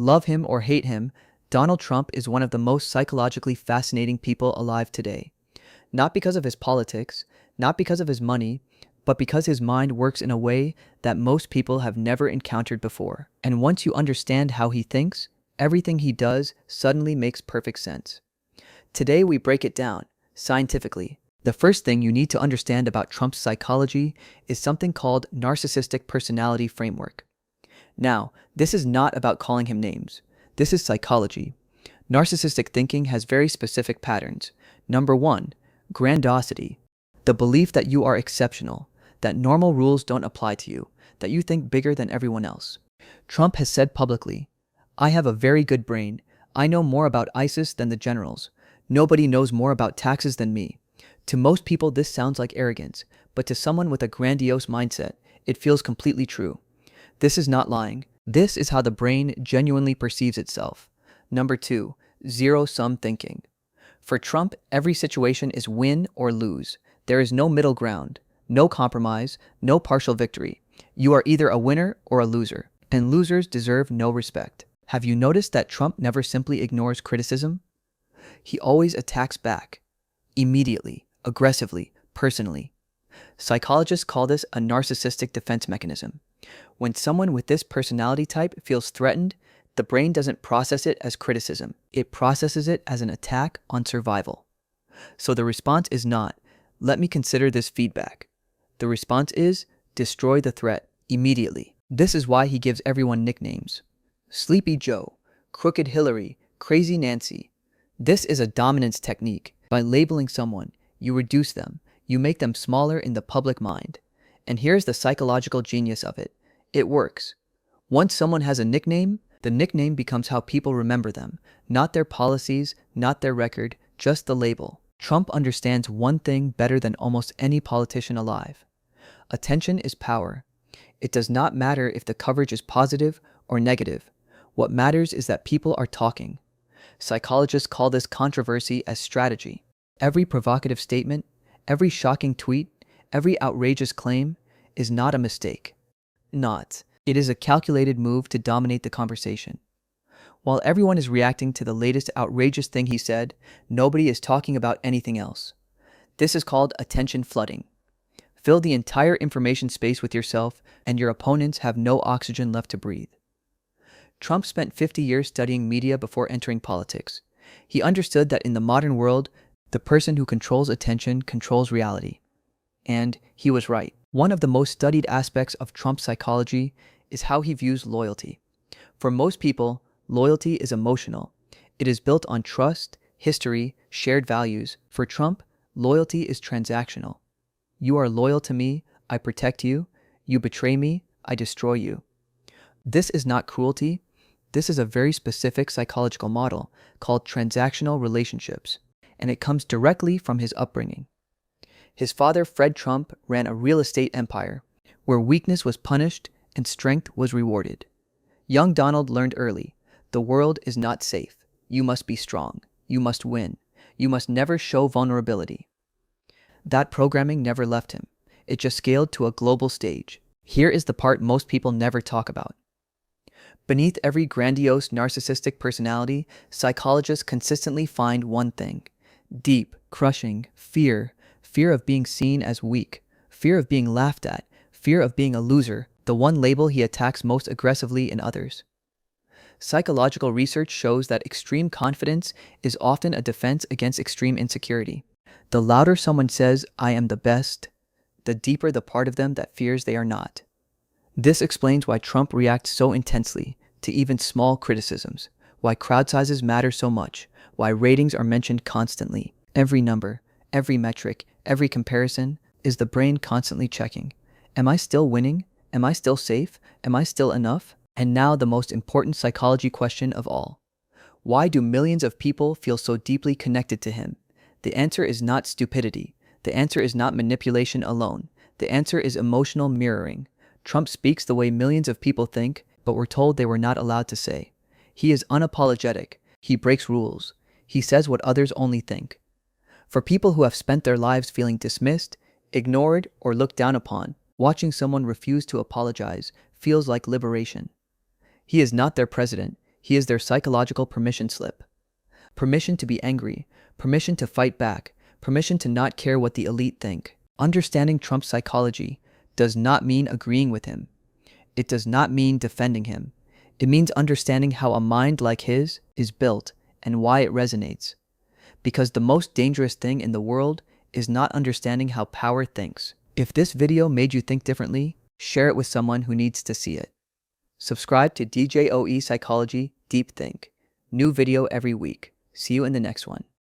Love him or hate him, Donald Trump is one of the most psychologically fascinating people alive today. Not because of his politics, not because of his money, but because his mind works in a way that most people have never encountered before. And once you understand how he thinks, everything he does suddenly makes perfect sense. Today we break it down, scientifically. The first thing you need to understand about Trump's psychology is something called Narcissistic Personality Framework. Now, this is not about calling him names. This is psychology. Narcissistic thinking has very specific patterns. Number 1, grandiosity. The belief that you are exceptional, that normal rules don't apply to you, that you think bigger than everyone else. Trump has said publicly, "I have a very good brain. I know more about ISIS than the generals. Nobody knows more about taxes than me." To most people, this sounds like arrogance, but to someone with a grandiose mindset, it feels completely true. This is not lying. This is how the brain genuinely perceives itself. Number 2, zero-sum thinking. For Trump, every situation is win or lose. There is no middle ground, no compromise, no partial victory. You are either a winner or a loser, and losers deserve no respect. Have you noticed that Trump never simply ignores criticism? He always attacks back, immediately, aggressively, personally. Psychologists call this a narcissistic defense mechanism. When someone with this personality type feels threatened, the brain doesn't process it as criticism. It processes it as an attack on survival. So the response is not, "Let me consider this feedback." The response is, destroy the threat immediately. This is why he gives everyone nicknames. Sleepy Joe, Crooked Hillary, Crazy Nancy. This is a dominance technique. By labeling someone, you reduce them. You make them smaller in the public mind. And here's the psychological genius of it. It works. Once someone has a nickname, the nickname becomes how people remember them. Not their policies, not their record, just the label. Trump understands one thing better than almost any politician alive. Attention is power. It does not matter if the coverage is positive or negative. What matters is that people are talking. Psychologists call this controversy as strategy. Every provocative statement, every shocking tweet, every outrageous claim is not a mistake. It is a calculated move to dominate the conversation. While everyone is reacting to the latest outrageous thing he said, nobody is talking about anything else. This is called attention flooding. Fill the entire information space with yourself, and your opponents have no oxygen left to breathe. Trump spent 50 years studying media before entering politics. He understood that in the modern world, the person who controls attention controls reality. And he was right. One of the most studied aspects of Trump's psychology is how he views loyalty. For most people, loyalty is emotional. It is built on trust, history, shared values. For Trump, loyalty is transactional. You are loyal to me, I protect you. You betray me, I destroy you. This is not cruelty. This is a very specific psychological model called transactional relationships, and it comes directly from his upbringing. His father, Fred Trump, ran a real estate empire where weakness was punished and strength was rewarded. Young Donald learned early, the world is not safe. You must be strong. You must win. You must never show vulnerability. That programming never left him. It just scaled to a global stage. Here is the part most people never talk about. Beneath every grandiose narcissistic personality, psychologists consistently find one thing: deep, crushing fear. Fear of being seen as weak, fear of being laughed at, fear of being a loser, the one label he attacks most aggressively in others. Psychological research shows that extreme confidence is often a defense against extreme insecurity. The louder someone says, "I am the best," the deeper the part of them that fears they are not. This explains why Trump reacts so intensely to even small criticisms, why crowd sizes matter so much, why ratings are mentioned constantly. Every number, every metric, every comparison is the brain constantly checking. Am I still winning? Am I still safe? Am I still enough? And now the most important psychology question of all. Why do millions of people feel so deeply connected to him? The answer is not stupidity. The answer is not manipulation alone. The answer is emotional mirroring. Trump speaks the way millions of people think, but were told they were not allowed to say. He is unapologetic. He breaks rules. He says what others only think. For people who have spent their lives feeling dismissed, ignored, or looked down upon, watching someone refuse to apologize feels like liberation. He is not their president. He is their psychological permission slip. Permission to be angry, permission to fight back, permission to not care what the elite think. Understanding Trump's psychology does not mean agreeing with him. It does not mean defending him. It means understanding how a mind like his is built and why it resonates. Because the most dangerous thing in the world is not understanding how power thinks. If this video made you think differently, share it with someone who needs to see it. Subscribe to DJOE Psychology Deep Think. New video every week. See you in the next one.